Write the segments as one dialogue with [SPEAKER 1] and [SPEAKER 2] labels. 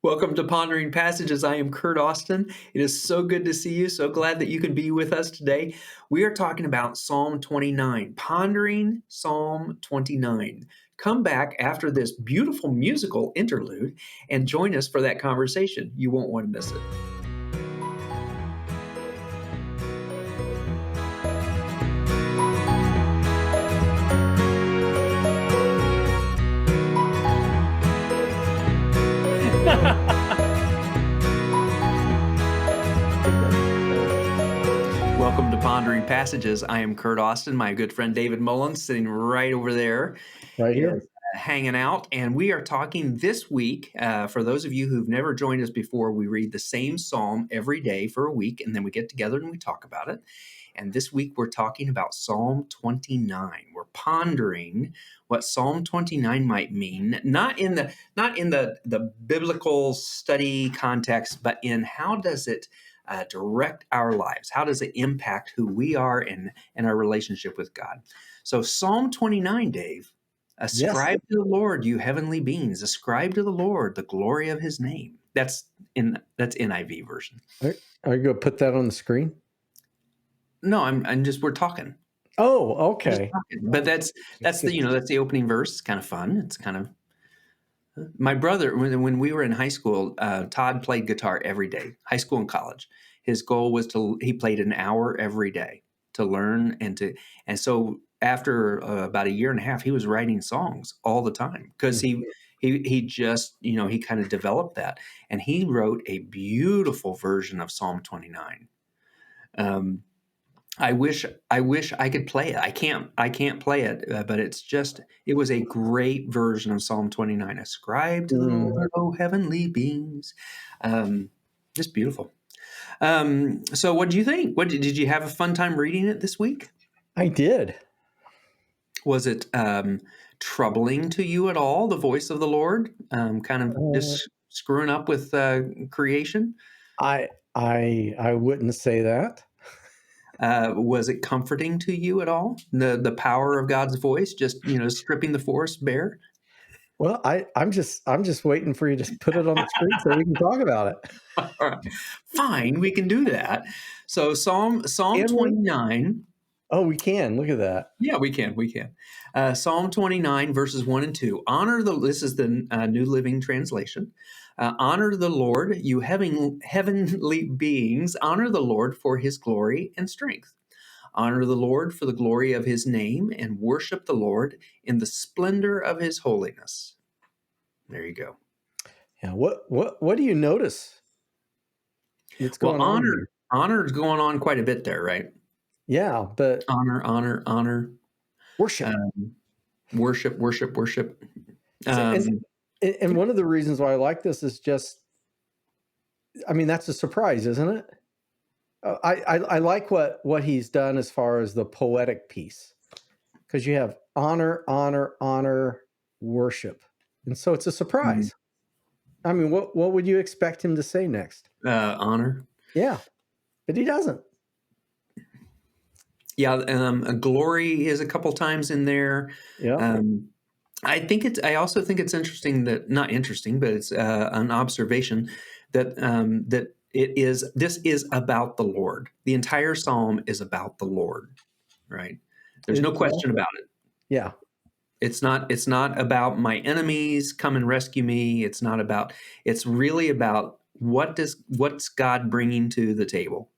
[SPEAKER 1] Welcome to Pondering Passages. I am Kurt Austin. It is so good to see you. So glad that you could be with us today. We are talking about Psalm 29, pondering Psalm 29. Come back after this beautiful musical interlude and join us for that conversation. You won't want to miss it. Welcome to Pondering Passages. I am Kurt Austin. My good friend David Mullins sitting right over there.
[SPEAKER 2] Right here.
[SPEAKER 1] Is, hanging out. And we are talking this week, for those of you who've never joined us before, we read the same psalm every day for a week, and then we get together and we talk about it. And this week we're talking about Psalm 29. We're pondering what Psalm 29 might mean, not in the biblical study context, but in how does it direct our lives? How does it impact who we are and our relationship with God? So Psalm 29, Dave, ascribe to the Lord, you heavenly beings. Ascribe to the Lord the glory of his name. That's NIV version.
[SPEAKER 2] Are you going to put that on the screen?
[SPEAKER 1] No, I'm just, we're talking.
[SPEAKER 2] Oh, okay.
[SPEAKER 1] But that's the opening verse. It's kind of fun. It's kind of, my brother, when we were in high school, Todd played guitar every day, high school and college. His goal was he played an hour every day to learn and so after about a year and a half, he was writing songs all the time because he just, he kind of developed that. And he wrote a beautiful version of Psalm 29. I wish I could play it. I can't play it, but it was a great version of Psalm 29. Ascribe to the Lord, O heavenly beings. Just beautiful. So what do you think? Did you have a fun time reading it this week?
[SPEAKER 2] I did.
[SPEAKER 1] Was it troubling to you at all, the voice of the Lord, kind of just screwing up with creation?
[SPEAKER 2] I wouldn't say that.
[SPEAKER 1] Was it comforting to you at all? The power of God's voice, just stripping the forest bare.
[SPEAKER 2] Well, I'm just waiting for you to put it on the screen so we can talk about it.
[SPEAKER 1] All right. Fine, we can do that. So Psalm 29.
[SPEAKER 2] Oh, we can. Look at that.
[SPEAKER 1] Yeah, we can. Psalm 29, verses 1 and 2. This is the New Living Translation. Honor the Lord, you heavenly beings. Honor the Lord for his glory and strength. Honor the Lord for the glory of his name, and worship the Lord in the splendor of his holiness. There you go.
[SPEAKER 2] Yeah. What do you notice? What's going on here?
[SPEAKER 1] Honor is going on quite a bit there, right?
[SPEAKER 2] Yeah, but
[SPEAKER 1] honor.
[SPEAKER 2] Worship.
[SPEAKER 1] Worship.
[SPEAKER 2] And one of the reasons why I like this is just, that's a surprise, isn't it? I like what he's done as far as the poetic piece, because you have honor, worship, and so it's a surprise. Mm-hmm. What would you expect him to say next?
[SPEAKER 1] Honor.
[SPEAKER 2] Yeah, but he doesn't.
[SPEAKER 1] Yeah, glory is a couple times in there.
[SPEAKER 2] Yeah.
[SPEAKER 1] I also think it's interesting not interesting, but it's an observation that this is about the Lord. The entire psalm is about the Lord, right? There's no question about it.
[SPEAKER 2] Yeah.
[SPEAKER 1] It's not about my enemies, come and rescue me. It's it's really about what's God bringing to the table.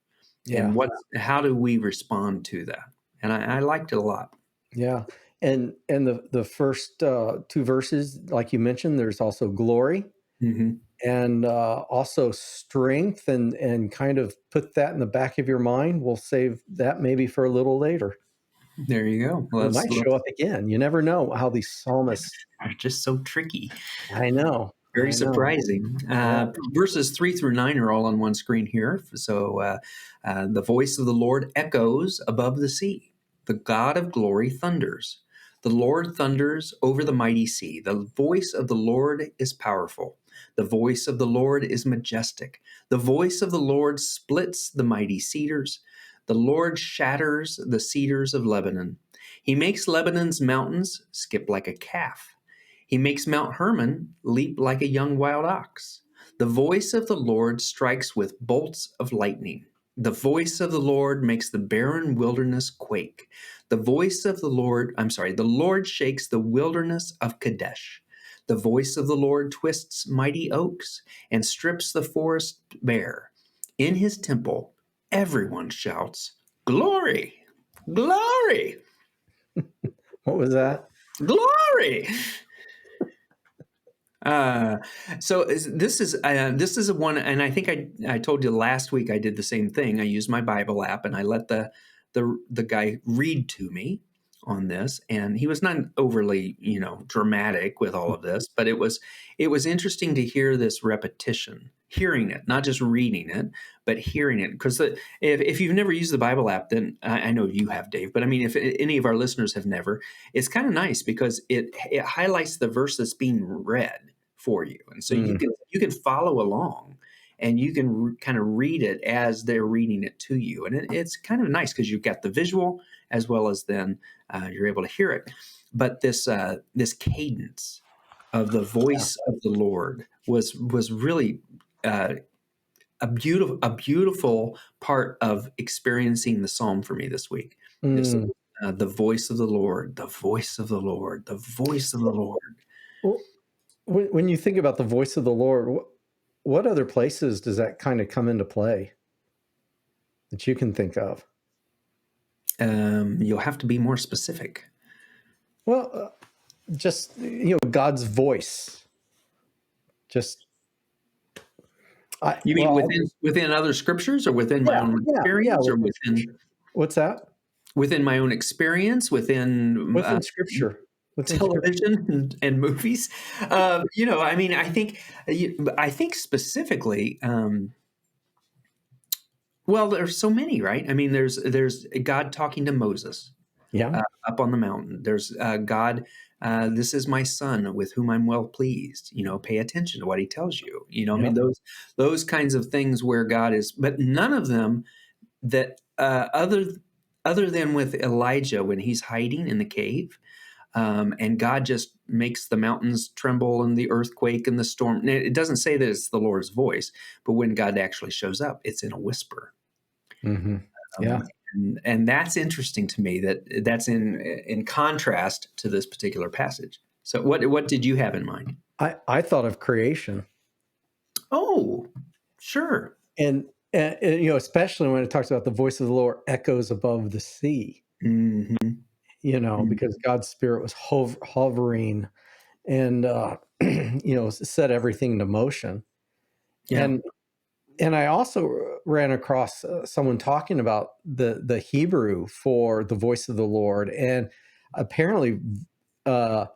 [SPEAKER 1] Yeah. And how do we respond to that? And I liked it a lot.
[SPEAKER 2] Yeah. And the first two verses, like you mentioned, there's also glory, mm-hmm. and also strength, and kind of put that in the back of your mind. We'll save that maybe for a little later.
[SPEAKER 1] There you go.
[SPEAKER 2] Well, it might show up again. You never know how these psalmists
[SPEAKER 1] are just so tricky.
[SPEAKER 2] I know.
[SPEAKER 1] Very surprising. Verses 3 through 9 are all on one screen here. So the voice of the Lord echoes above the sea. The God of glory thunders. The Lord thunders over the mighty sea. The voice of the Lord is powerful. The voice of the Lord is majestic. The voice of the Lord splits the mighty cedars. The Lord shatters the cedars of Lebanon. He makes Lebanon's mountains skip like a calf. He makes Mount Hermon leap like a young wild ox. The voice of the Lord strikes with bolts of lightning. The voice of the Lord makes the barren wilderness quake. The Lord shakes the wilderness of Kadesh. The voice of the Lord twists mighty oaks and strips the forest bare. In his temple, everyone shouts, Glory! Glory!
[SPEAKER 2] What was that?
[SPEAKER 1] Glory! Uh, this is a one, and I think I told you last week I did the same thing. I used my Bible app and I let the guy read to me on this, and he was not overly dramatic with all of this, but it was interesting to hear this repetition, hearing it, not just reading it, but hearing it. Because if you've never used the Bible app, then I know you have, Dave. But I mean, if any of our listeners have never, it's kind of nice because it highlights the verse that's being read for you, and so
[SPEAKER 2] Mm.
[SPEAKER 1] you can follow along, and you can kind of read it as they're reading it to you, and it's kind of nice because you've got the visual as well as then you're able to hear it. But this cadence of the
[SPEAKER 2] Yeah.
[SPEAKER 1] voice of the Lord was really a beautiful part of experiencing the psalm for me this week. This
[SPEAKER 2] Mm.
[SPEAKER 1] the voice of the Lord, the voice of the Lord, the voice of the Lord.
[SPEAKER 2] Well, when you think about the voice of the Lord, what other places does that kind of come into play that you can think of?
[SPEAKER 1] You'll have to be more specific.
[SPEAKER 2] Well, just God's voice. Just
[SPEAKER 1] You mean within other scriptures, or within my
[SPEAKER 2] yeah,
[SPEAKER 1] own
[SPEAKER 2] yeah, yeah.
[SPEAKER 1] experience, or
[SPEAKER 2] Within Scripture. What's that?
[SPEAKER 1] within my own experience, within
[SPEAKER 2] Within Scripture. Within Scripture.
[SPEAKER 1] television and movies? I mean, I think specifically. Well, there's so many, right? I mean, there's God talking to Moses
[SPEAKER 2] Yeah,
[SPEAKER 1] up on the mountain. There's God. This is my son with whom I'm well pleased. Pay attention to what he tells you. I
[SPEAKER 2] yeah.
[SPEAKER 1] mean, those kinds of things where God is, but none of them that other than with Elijah when he's hiding in the cave, and God just makes the mountains tremble and the earthquake and the storm. It doesn't say that it's the Lord's voice, but when God actually shows up, it's in a whisper.
[SPEAKER 2] Hmm. Yeah.
[SPEAKER 1] Um, and that's interesting to me that's in contrast to this particular passage. So what did you have in mind?
[SPEAKER 2] I thought of creation,
[SPEAKER 1] Oh, sure.
[SPEAKER 2] and especially when it talks about the voice of the Lord echoes above the sea.
[SPEAKER 1] Hmm.
[SPEAKER 2] Because God's spirit was hovering and set everything into motion.
[SPEAKER 1] Yeah.
[SPEAKER 2] And I also ran across someone talking about the Hebrew for the voice of the Lord, and apparently, uh,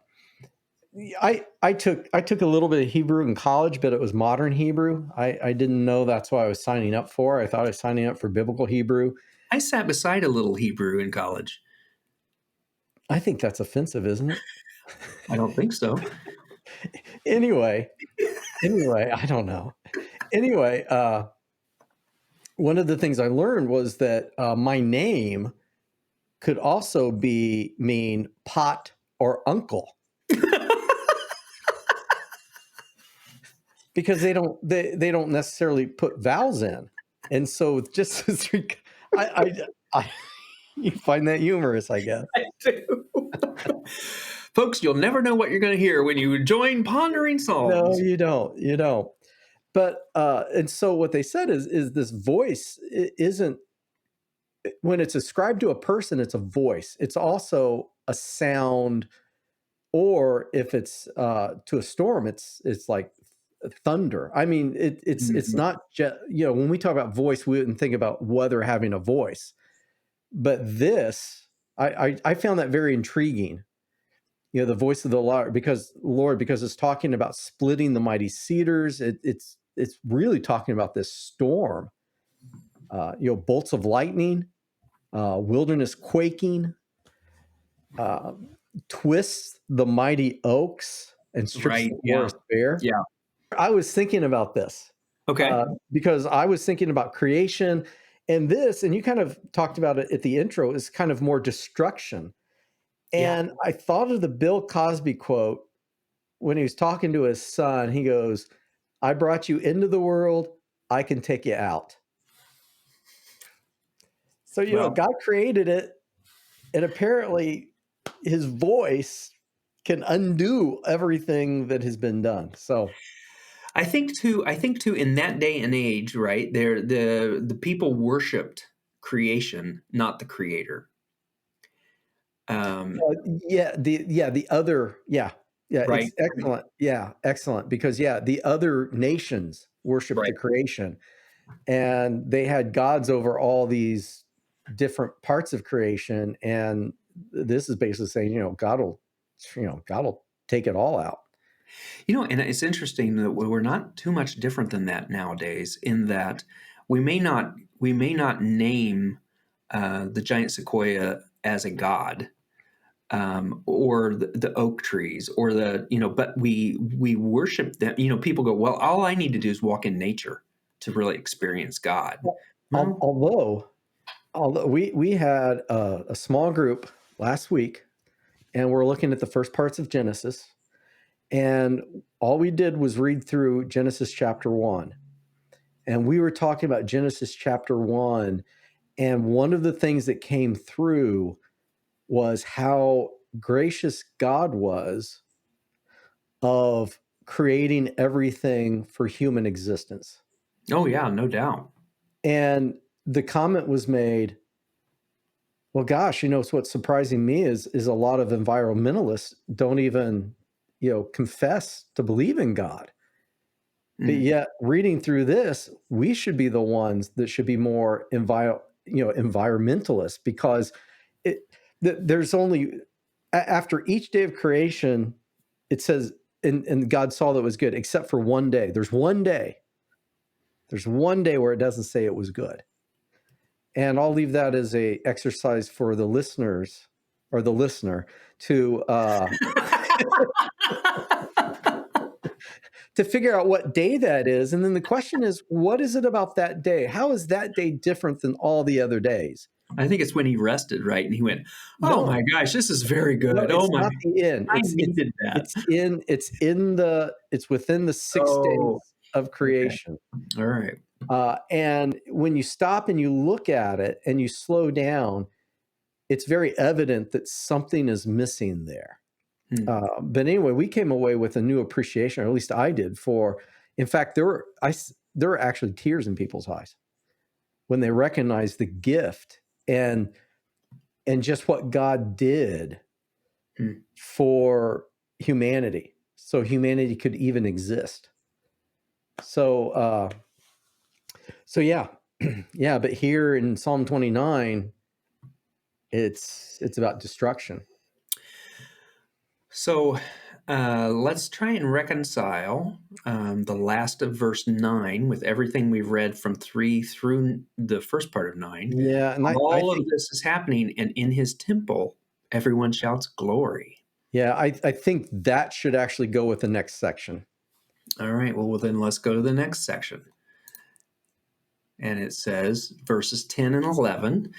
[SPEAKER 2] I took a little bit of Hebrew in college, but it was modern Hebrew. I didn't know that's what I was signing up for. I thought I was signing up for biblical Hebrew.
[SPEAKER 1] I sat beside a little Hebrew in college.
[SPEAKER 2] I think that's offensive, isn't it?
[SPEAKER 1] I don't think so.
[SPEAKER 2] Anyway, I don't know. Anyway, one of the things I learned was that my name could also mean pot or uncle, because they don't necessarily put vowels in, and so just I you find that humorous, I guess.
[SPEAKER 1] I do. Folks, you'll never know what you're going to hear when you join Pondering
[SPEAKER 2] No,
[SPEAKER 1] Psalms.
[SPEAKER 2] you don't. But and so what they said is this voice isn't, when it's ascribed to a person, it's a voice. It's also a sound, or if it's to a storm, it's like thunder. I mean, it's
[SPEAKER 1] Mhm.
[SPEAKER 2] not just, when we talk about voice, we wouldn't think about weather having a voice, but this, I found that very intriguing. The voice of the Lord, because it's talking about splitting the mighty cedars. It's really talking about this storm. Bolts of lightning, wilderness quaking, uh, twists the mighty oaks and strips
[SPEAKER 1] Right.
[SPEAKER 2] the
[SPEAKER 1] Yeah.
[SPEAKER 2] forest bare.
[SPEAKER 1] Yeah.
[SPEAKER 2] I was thinking about this
[SPEAKER 1] Okay.
[SPEAKER 2] because I was thinking about creation, and you kind of talked about it at the intro, is kind of more destruction.
[SPEAKER 1] Yeah.
[SPEAKER 2] And I thought of the Bill Cosby quote when he was talking to his son. He goes, I brought you into the world. I can take you out. So,
[SPEAKER 1] Well,
[SPEAKER 2] God created it, and apparently his voice can undo everything that has been done. So,
[SPEAKER 1] I think too, in that day and age, right there, the people worshipped creation, not the creator. Um,
[SPEAKER 2] the other,
[SPEAKER 1] right,
[SPEAKER 2] it's excellent. Yeah, excellent. Because, the other nations worship the
[SPEAKER 1] right.
[SPEAKER 2] creation, and they had gods over all these different parts of creation. And this is basically saying, God will take it all out.
[SPEAKER 1] And it's interesting that we're not too much different than that nowadays. In that we may not name the giant sequoia as a god, or the oak trees, or but we worship them. People go, well, all I need to do is walk in nature to really experience God.
[SPEAKER 2] Al-
[SPEAKER 1] Well,
[SPEAKER 2] although although we had a small group last week, and we're looking at the first parts of Genesis, and all we did was read through Genesis chapter 1, and we were talking about Genesis chapter 1, and one of the things that came through was how gracious God was of creating everything for human existence.
[SPEAKER 1] oh yeah, no doubt.
[SPEAKER 2] And the comment was made, well, gosh, what's surprising me is a lot of environmentalists don't even, confess to believe in God. But
[SPEAKER 1] Mm.
[SPEAKER 2] yet, reading through this, we should be the ones that should be more environmentalists, because it there's only after each day of creation, it says, and God saw that it was good, except for one day. There's one day. There's one day where it doesn't say it was good. And I'll leave that as a exercise for the listeners, or the listener, to to figure out what day that is. And then the question is, what is it about that day? How is that day different than all the other days?
[SPEAKER 1] I think it's when he rested, right? And he went, "Oh my
[SPEAKER 2] No,
[SPEAKER 1] gosh, this is very
[SPEAKER 2] no,
[SPEAKER 1] good. Oh
[SPEAKER 2] it's
[SPEAKER 1] my,
[SPEAKER 2] not the end.
[SPEAKER 1] I needed that."
[SPEAKER 2] It's within the 6 days
[SPEAKER 1] Oh,
[SPEAKER 2] of
[SPEAKER 1] okay.
[SPEAKER 2] creation.
[SPEAKER 1] All right.
[SPEAKER 2] And when you stop and you look at it and you slow down, it's very evident that something is missing there.
[SPEAKER 1] Hmm.
[SPEAKER 2] But anyway, we came away with a new appreciation, or at least I did. In fact, there were actually tears in people's eyes when they recognized the gift, and just what God did
[SPEAKER 1] Hmm.
[SPEAKER 2] for humanity, so humanity could even exist. So, yeah, yeah. But here in Psalm 29, it's about destruction.
[SPEAKER 1] So let's try and reconcile the last of verse 9 with everything we've read from 3 through the first part of 9.
[SPEAKER 2] Yeah, and I
[SPEAKER 1] All of
[SPEAKER 2] think
[SPEAKER 1] this is happening, and in his temple, everyone shouts glory.
[SPEAKER 2] yeah, I think that should actually go with the next section.
[SPEAKER 1] All right, well, then let's go to the next section. And it says, verses 10 and 11,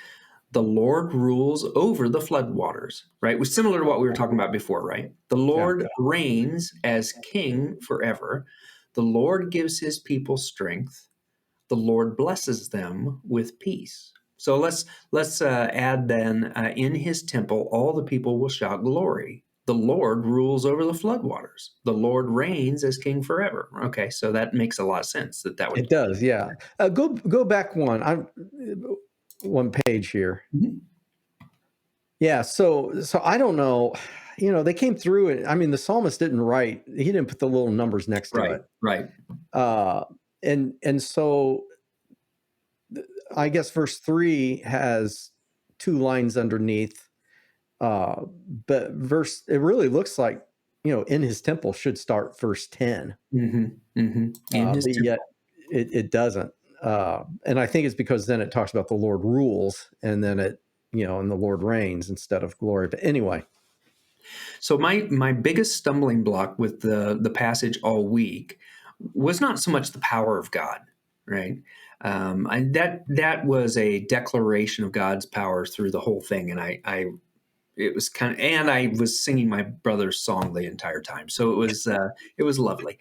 [SPEAKER 1] the Lord rules over the floodwaters, right? It was similar to what we were talking about before, right? The
[SPEAKER 2] Yeah,
[SPEAKER 1] Lord reigns as king forever. The Lord gives his people strength. The Lord blesses them with peace. So let's add then, in his temple, all the people will shout glory. The Lord rules over the floodwaters. The Lord reigns as king forever. Okay, so that makes a lot of sense that would.
[SPEAKER 2] it does. Yeah, go back one. I'm one page here.
[SPEAKER 1] Mhm.
[SPEAKER 2] Yeah, so I don't know. They came through it. I mean, the psalmist didn't write. He didn't put the little numbers next to
[SPEAKER 1] Right,
[SPEAKER 2] it.
[SPEAKER 1] right.
[SPEAKER 2] Uh, and so I guess verse 3 has two lines underneath. Uh, but it really looks like, in his temple should start verse 10.
[SPEAKER 1] In his
[SPEAKER 2] But yet
[SPEAKER 1] temple.
[SPEAKER 2] it doesn't. And I think it's because then it talks about the Lord rules, and then and the Lord reigns instead of glory. But anyway,
[SPEAKER 1] So my biggest stumbling block with the passage all week was not so much the power of God, right? That was a declaration of God's power through the whole thing, and I it was and I was singing my brother's song the entire time, so it was lovely.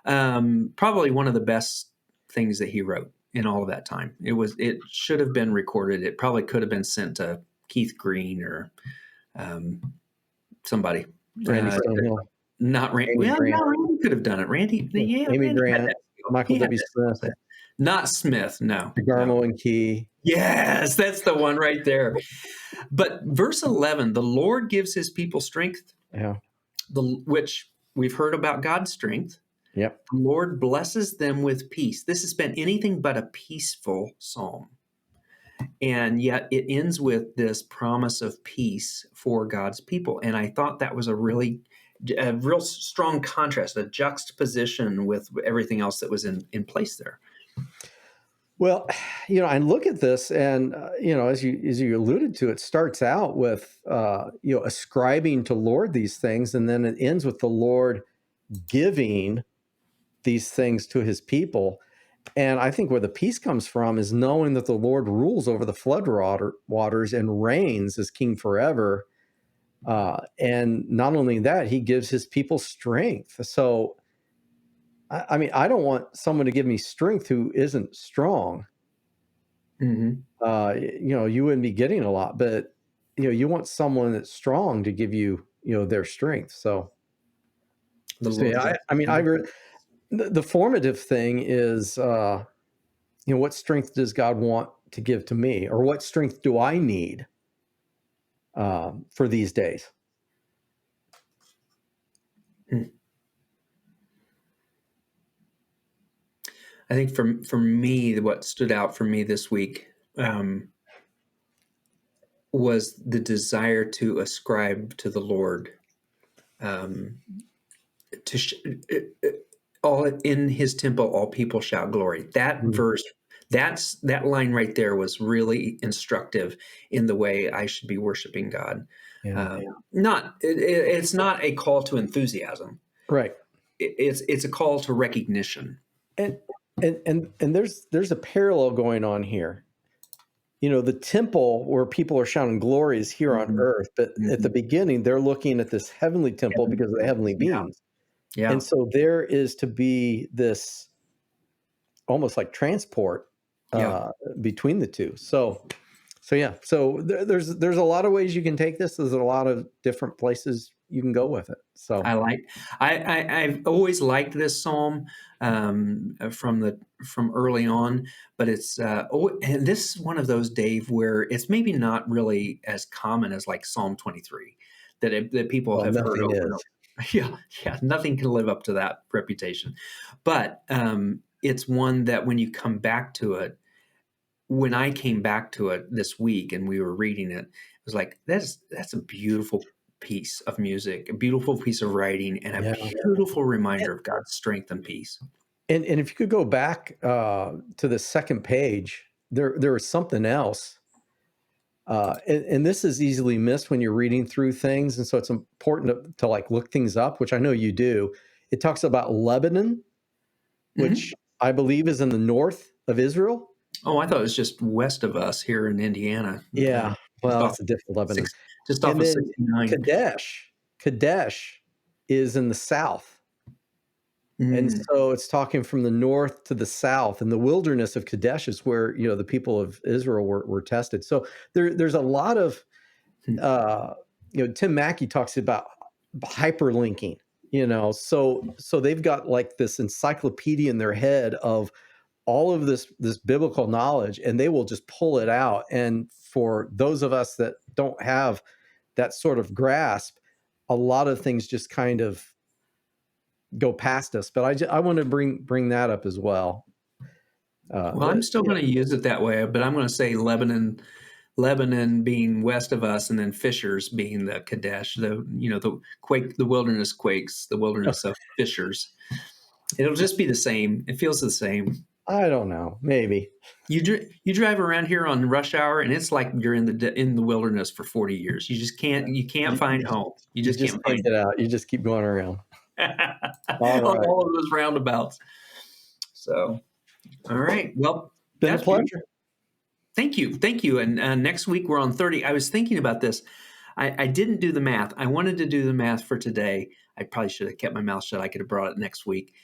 [SPEAKER 1] Probably one of the best things that he wrote in all of that time. It should have been recorded. It probably could have been sent to Keith Green or um, somebody.
[SPEAKER 2] Randy
[SPEAKER 1] Uh,
[SPEAKER 2] Stonehill,
[SPEAKER 1] not Randy.
[SPEAKER 2] Amy
[SPEAKER 1] Well,
[SPEAKER 2] Grant,
[SPEAKER 1] no, Randy could have done it. Randy,
[SPEAKER 2] yeah,
[SPEAKER 1] yeah,
[SPEAKER 2] Amy
[SPEAKER 1] Randy had
[SPEAKER 2] Grant,
[SPEAKER 1] that skill.
[SPEAKER 2] Michael
[SPEAKER 1] He had
[SPEAKER 2] W.
[SPEAKER 1] that skill
[SPEAKER 2] Smith,
[SPEAKER 1] set. Not Smith. No, no.
[SPEAKER 2] DeGarmo and Key.
[SPEAKER 1] Yes, that's the one right there. But verse 11, the Lord gives his people strength,
[SPEAKER 2] Yeah.
[SPEAKER 1] which we've heard about God's strength.
[SPEAKER 2] Yep.
[SPEAKER 1] The Lord blesses them with peace. This has been anything but a peaceful psalm. And yet it ends with this promise of peace for God's people. And I thought that was a real strong contrast, a juxtaposition with everything else that was in place there.
[SPEAKER 2] Well, I look at this, and as you alluded to, it starts out with ascribing to Lord these things, and then it ends with the Lord giving these things to His people. And I think where the peace comes from is knowing that the Lord rules over the waters and reigns as King forever. And not only that, He gives His people strength. So, I mean, I don't want someone to give me strength who isn't strong.
[SPEAKER 1] Mm-hmm.
[SPEAKER 2] You wouldn't be getting a lot, but you want someone that's strong to give you, their strength. So,
[SPEAKER 1] The
[SPEAKER 2] so
[SPEAKER 1] Lord,
[SPEAKER 2] yeah, I mean, the formative thing is, what strength does God want to give to me, or what strength do I need for these days?
[SPEAKER 1] I think for me, what stood out for me this week was the desire to ascribe to the Lord, um, to all in His temple, all people shout glory. That
[SPEAKER 2] Mm,
[SPEAKER 1] verse, that line right there was really instructive in the way I should be worshiping God.
[SPEAKER 2] yeah,
[SPEAKER 1] It's not a call to enthusiasm.
[SPEAKER 2] right.
[SPEAKER 1] It's a call to recognition.
[SPEAKER 2] And and there's a parallel going on here. The temple where people are shouting glory is here on
[SPEAKER 1] Mhm,
[SPEAKER 2] earth, but at the
[SPEAKER 1] mhm.
[SPEAKER 2] beginning, they're looking at this heavenly temple because of the heavenly
[SPEAKER 1] Yeah,
[SPEAKER 2] beings.
[SPEAKER 1] yeah.
[SPEAKER 2] And so there is to be this almost like transport
[SPEAKER 1] Yeah,
[SPEAKER 2] uh, between the two. So yeah, so there's a lot of ways you can take this. There's a lot of different places you can go with it. So
[SPEAKER 1] I like. I've always liked this psalm from early on, but and this is one of those, Dave, where it's maybe not really as common as like Psalm 23 that people
[SPEAKER 2] well,
[SPEAKER 1] have heard
[SPEAKER 2] nothing
[SPEAKER 1] over and
[SPEAKER 2] is.
[SPEAKER 1] over. Yeah, yeah, nothing can live up to that reputation, but it's one that when you come back to it, when I came back to it this week and we were reading it, it was like that's a beautiful piece of music, a beautiful piece of writing, and a
[SPEAKER 2] Yeah.
[SPEAKER 1] beautiful
[SPEAKER 2] And,
[SPEAKER 1] reminder of God's strength and peace.
[SPEAKER 2] and if you could go back to the second page, there was something else. And this is easily missed when you're reading through things. And so it's important to like look things up, which I know you do. It talks about Lebanon,
[SPEAKER 1] Hmm.
[SPEAKER 2] which I believe is in the north of Israel.
[SPEAKER 1] Oh, I thought it was just west of us here in Indiana,
[SPEAKER 2] Yeah.
[SPEAKER 1] just
[SPEAKER 2] Well,
[SPEAKER 1] off
[SPEAKER 2] it's a different Lebanon.
[SPEAKER 1] six, just off
[SPEAKER 2] And
[SPEAKER 1] of
[SPEAKER 2] then
[SPEAKER 1] 69.
[SPEAKER 2] Kadesh is in the south. And
[SPEAKER 1] Mm.
[SPEAKER 2] so it's talking from the north to the south, and the wilderness of Kadesh is where the people of Israel were tested. So there's a lot of uh, Tim Mackey talks about hyperlinking. So they've got like this encyclopedia in their head of all of this biblical knowledge, and they will just pull it out. And for those of us that don't have that sort of grasp, a lot of things just kind of go past us. But I want to bring that up as well.
[SPEAKER 1] Well, I'm
[SPEAKER 2] That
[SPEAKER 1] still going to use it that way, but I'm going to say Lebanon being west of us, and then Fishers being the Kadesh, the wilderness quakes, the wilderness of Fishers. It'll just be the same. It feels the same.
[SPEAKER 2] I don't know, maybe.
[SPEAKER 1] You drive around here on rush hour, and it's like you're in the wilderness for 40 years. You can't
[SPEAKER 2] You,
[SPEAKER 1] find
[SPEAKER 2] you,
[SPEAKER 1] home. You
[SPEAKER 2] you
[SPEAKER 1] just
[SPEAKER 2] just
[SPEAKER 1] can't
[SPEAKER 2] can't
[SPEAKER 1] find
[SPEAKER 2] get out. You just keep going around. All
[SPEAKER 1] it on
[SPEAKER 2] right,
[SPEAKER 1] all of those roundabouts. So, all right. Well,
[SPEAKER 2] been a
[SPEAKER 1] that's beautiful.
[SPEAKER 2] pleasure.
[SPEAKER 1] Thank you. And next week we're on 30. I was thinking about this. I didn't do the math. I wanted to do the math for today. I probably should have kept my mouth shut. I could have brought it next week.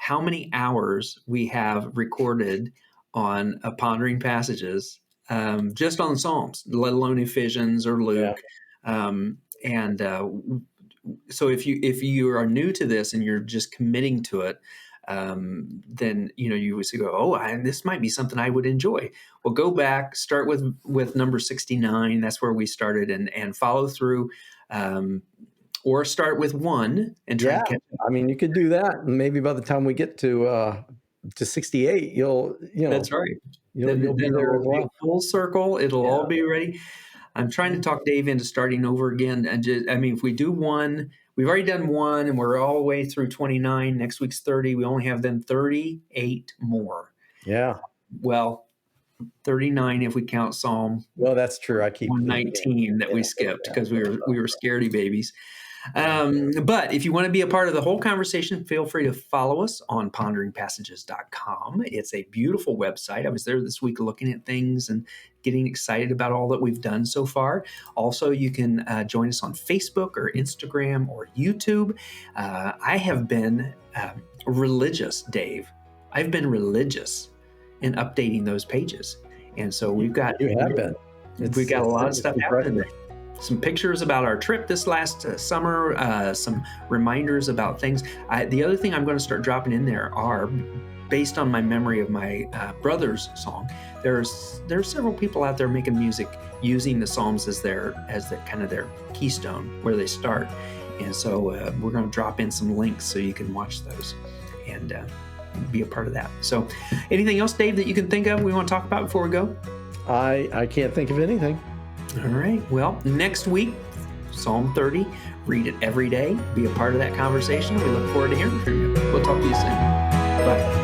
[SPEAKER 1] how many hours we have recorded on Pondering Passages, just on Psalms, let alone Ephesians or
[SPEAKER 2] Yeah.
[SPEAKER 1] Luke. And so if you are new to this and you're just committing to it, then you would say, "Oh, this might be something I would enjoy." Well, go back, start with number 69. That's where we started, and follow through, or start with one and try
[SPEAKER 2] Yeah.
[SPEAKER 1] to catch up.
[SPEAKER 2] I mean, you could do that, and maybe by the time we get to 68,
[SPEAKER 1] That's right.
[SPEAKER 2] you'll
[SPEAKER 1] Then
[SPEAKER 2] be there as
[SPEAKER 1] it'll be
[SPEAKER 2] well.
[SPEAKER 1] a full circle. It'll
[SPEAKER 2] Yeah.
[SPEAKER 1] all be ready. I'm trying to talk Dave into starting over again. And just, I mean, if we do one, we've already done one and we're all the way through 29. Next week's 30. We only have then 38 more.
[SPEAKER 2] Yeah.
[SPEAKER 1] Well, 39 if we count Psalm
[SPEAKER 2] Well, that's true. I keep forgetting.
[SPEAKER 1] 119 that we
[SPEAKER 2] Yeah.
[SPEAKER 1] skipped
[SPEAKER 2] Yeah.
[SPEAKER 1] because we were scaredy babies. But if you want to be a part of the whole conversation, feel free to follow us on ponderingpassages.com. It's a beautiful website. I was there this week looking at things and getting excited about all that we've done so far. Also, you can join us on Facebook or Instagram or YouTube. I have been religious, Dave. I've been religious in updating those pages. And so we've got
[SPEAKER 2] You have been.
[SPEAKER 1] a lot of stuff happening
[SPEAKER 2] impressive.
[SPEAKER 1] there. Some pictures about our trip this last summer, some reminders about things. The other thing I'm going to start dropping in there are, based on my memory of my brother's song, there's several people out there making music using the Psalms as their kind of their keystone where they start. And so we're going to drop in some links so you can watch those and be a part of that. So anything else, Dave, that you can think of we want to talk about before we go?
[SPEAKER 2] I can't think of anything.
[SPEAKER 1] All right. Well, next week, Psalm 30, read it every day. Be a part of that conversation. We look forward to hearing from you. We'll talk to you soon. Bye.